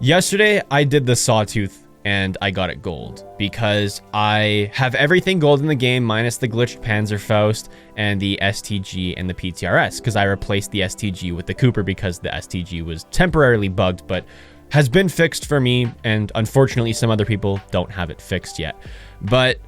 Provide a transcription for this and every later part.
Yesterday, I did the Sawtooth and I got it gold because I have everything gold in the game minus the glitched Panzerfaust and the STG and the PTRS because I replaced the STG with the Cooper because the STG was temporarily bugged but has been fixed for me, and unfortunately some other people don't have it fixed yet. But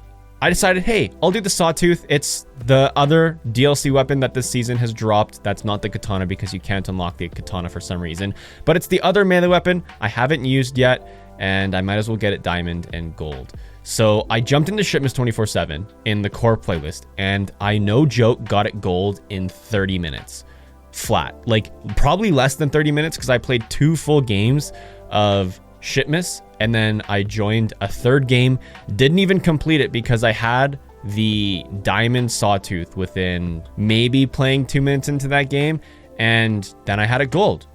I decided, hey, I'll do the Sawtooth. It's the other DLC weapon that this season has dropped. That's not the katana because you can't unlock the katana for some reason. But it's the other melee weapon I haven't used yet, and I might as well get it diamond and gold. So I jumped into Shipments 24/7 in the core playlist, and I no joke got it gold in 30 minutes. Flat. Like, probably less than 30 minutes because I played 2 full games of Shipments, and then I joined a third game, didn't even complete it because I had the diamond Sawtooth within maybe playing 2 minutes into that game, and then I had it gold.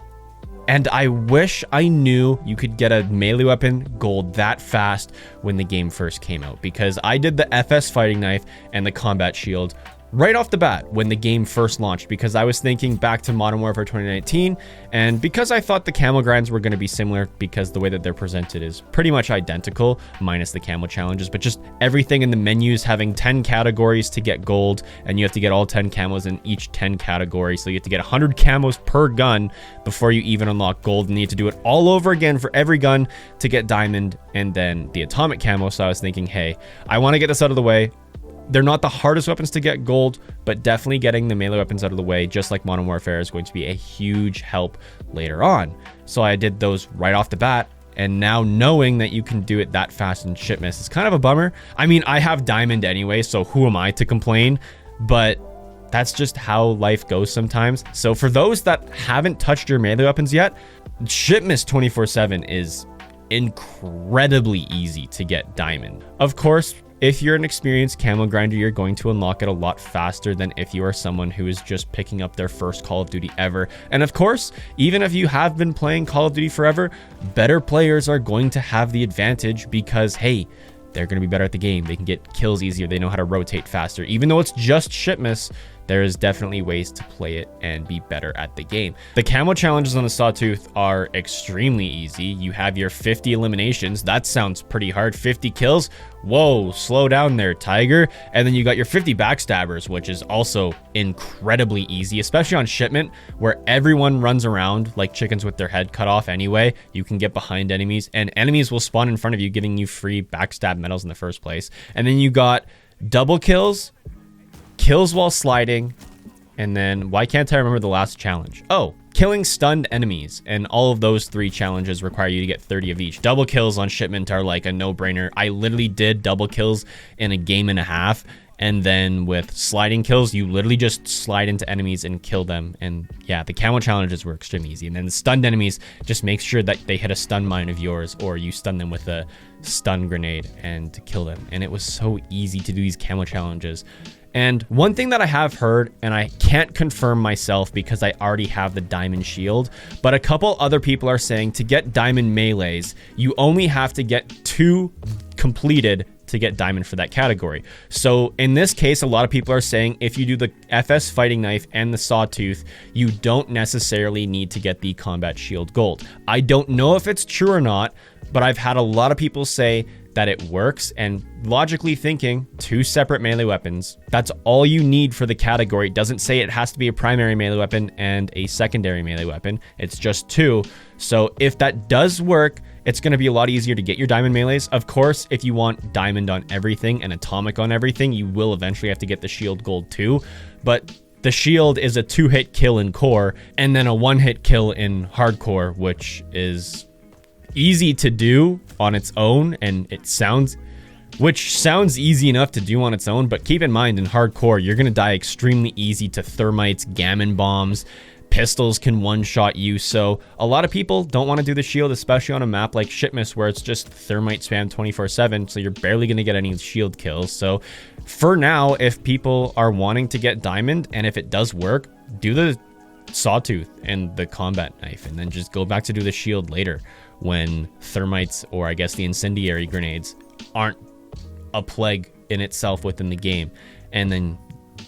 And I wish I knew you could get a melee weapon gold that fast when the game first came out, because I did the FS fighting knife and the combat shield right off the bat when the game first launched, because I was thinking back to Modern Warfare 2019, and because I thought the camo grinds were going to be similar because the way that they're presented is pretty much identical minus the camo challenges, but just everything in the menus having 10 categories to get gold, and you have to get all 10 camos in each 10 categories, so you have to get 100 camos per gun before you even unlock gold, and you need to do it all over again for every gun to get diamond and then the atomic camo. So I was thinking, hey, I want to get this out of the way. They're not the hardest weapons to get gold, but definitely getting the melee weapons out of the way, just like Modern Warfare, is going to be a huge help later on. So I did those right off the bat, and now knowing that you can do it that fast in Shipments is kind of a bummer. I mean, I have diamond anyway, so who am I to complain? But that's just how life goes sometimes. So for those that haven't touched your melee weapons yet, Shipments 24/7 is incredibly easy to get diamond. Of course, if you're an experienced camo grinder, you're going to unlock it a lot faster than if you are someone who is just picking up their first Call of Duty ever. And of course, even if you have been playing Call of Duty forever, better players are going to have the advantage because, hey, they're going to be better at the game. They can get kills easier. They know how to rotate faster. Even though it's just Shipments, there is definitely ways to play it and be better at the game. The camo challenges on the Sawtooth are extremely easy. You have your 50 eliminations. That sounds pretty hard. 50 kills. Whoa, slow down there, Tiger. And then you got your 50 backstabbers, which is also incredibly easy, especially on Shipment, where everyone runs around like chickens with their head cut off anyway. You can get behind enemies, and enemies will spawn in front of you, giving you free backstab medals in the first place. And then you got double kills, kills while sliding, and then why can't I remember the last challenge? Oh, killing stunned enemies. And all of those 3 challenges require you to get 30 of each. Double kills on Shipment are like a no-brainer. I literally did double kills in a game and a half, and then with sliding kills, you literally just slide into enemies and kill them. And yeah, the camo challenges were extremely easy. And then the stunned enemies, just make sure that they hit a stun mine of yours, or you stun them with a stun grenade and to kill them. And it was so easy to do these camo challenges. And one thing that I have heard, and I can't confirm myself because I already have the diamond shield, but a couple other people are saying to get diamond melees, you only have to get 2 completed to get diamond for that category. So in this case, a lot of people are saying if you do the FS fighting knife and the Sawtooth, you don't necessarily need to get the combat shield gold. I don't know if it's true or not, but I've had a lot of people say that it works, and logically thinking 2 separate melee weapons, that's all you need for the category. It doesn't say it has to be a primary melee weapon and a secondary melee weapon. It's just 2. So if that does work, it's going to be a lot easier to get your diamond melees. Of course, if you want diamond on everything and atomic on everything, you will eventually have to get the shield gold too. But the shield is a 2-hit kill in core and then a 1-hit kill in hardcore, which is easy to do on its own, and sounds easy enough to do on its own, but keep in mind in hardcore you're gonna die extremely easy to thermites, gammon bombs, pistols can one-shot you. So a lot of people don't want to do the shield, especially on a map like Shipments where it's just thermite spam 24/7, so you're barely gonna get any shield kills. So for now, if people are wanting to get diamond, and if it does work, do the Sawtooth and the combat knife, and then just go back to do the shield later when thermites, or I guess the incendiary grenades, aren't a plague in itself within the game. And then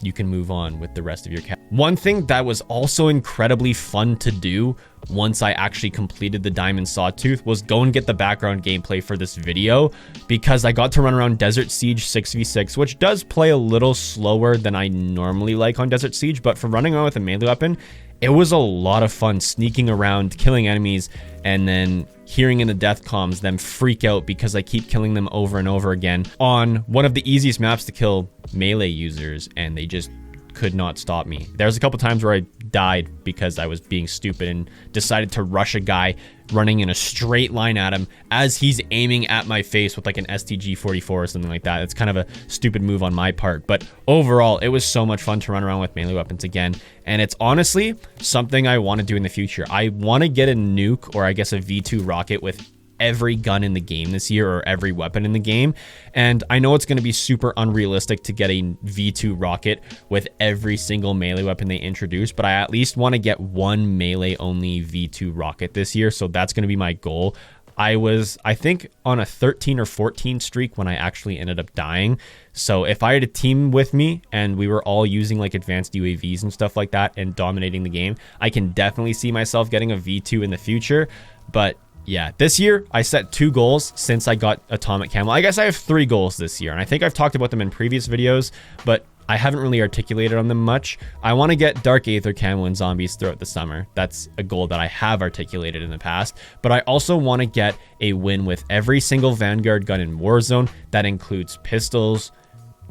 you can move on with the rest of your camo. One thing that was also incredibly fun to do once I actually completed the Diamond Sawtooth was go and get the background gameplay for this video, because I got to run around Desert Siege 6v6, which does play a little slower than I normally like on Desert Siege, but for running around with a melee weapon, it was a lot of fun sneaking around, killing enemies, and then hearing in the death comms them freak out because I keep killing them over and over again on one of the easiest maps to kill melee users, and they just could not stop me. There's a couple times where I died because I was being stupid and decided to rush a guy running in a straight line at him as he's aiming at my face with like an STG-44 or something like that. It's kind of a stupid move on my part, but overall it was so much fun to run around with melee weapons again, and it's honestly something I want to do in the future. I want to get a nuke, or I guess a V2 rocket, with every gun in the game this year, or every weapon in the game. And I know it's going to be super unrealistic to get a V2 rocket with every single melee weapon they introduce, but I at least want to get one melee only V2 rocket this year. So that's going to be my goal. I was, I think, on a 13 or 14 streak when I actually ended up dying. So if I had a team with me and we were all using like advanced UAVs and stuff like that and dominating the game, I can definitely see myself getting a V2 in the future. But yeah, this year I set 2 goals since I got Atomic Camo. I guess I have 3 goals this year, and I think I've talked about them in previous videos, but I haven't really articulated on them much. I want to get Dark Aether Camo and Zombies throughout the summer. That's a goal that I have articulated in the past, but I also want to get a win with every single Vanguard gun in Warzone. That includes pistols,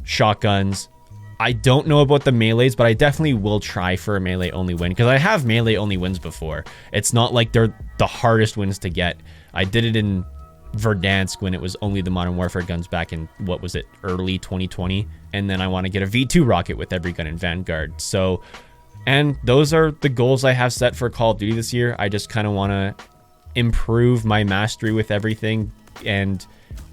shotguns. I don't know about the melees, but I definitely will try for a melee only win, because I have melee only wins before. It's not like they're the hardest wins to get. I did it in Verdansk when it was only the Modern Warfare guns back in, what was it, early 2020. And then I want to get a V2 rocket with every gun in Vanguard. So, and those are the goals I have set for Call of Duty this year. I just kind of want to improve my mastery with everything and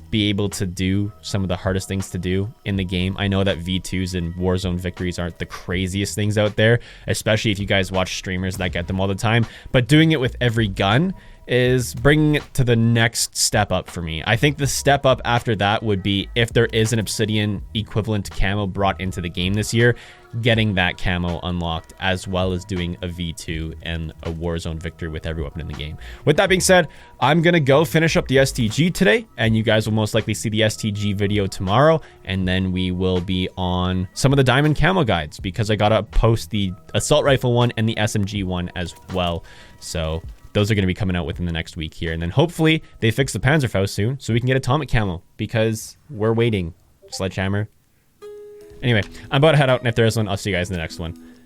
be able to do some of the hardest things to do in the game. I know that V2s and Warzone victories aren't the craziest things out there, especially if you guys watch streamers that get them all the time, but doing it with every gun is bringing it to the next step up for me. I think the step up after that would be if there is an Obsidian equivalent camo brought into the game this year, getting that camo unlocked, as well as doing a V2 and a Warzone victory with every weapon in the game. With that being said, I'm gonna go finish up the STG today, and you guys will most likely see the STG video tomorrow, and then we will be on some of the diamond camo guides, because I gotta post the assault rifle one and the SMG one as well. So those are going to be coming out within the next week here. And then hopefully they fix the Panzerfaust soon so we can get Atomic Camo, because we're waiting. Sledgehammer. Anyway, I'm about to head out, and if there is one, I'll see you guys in the next one.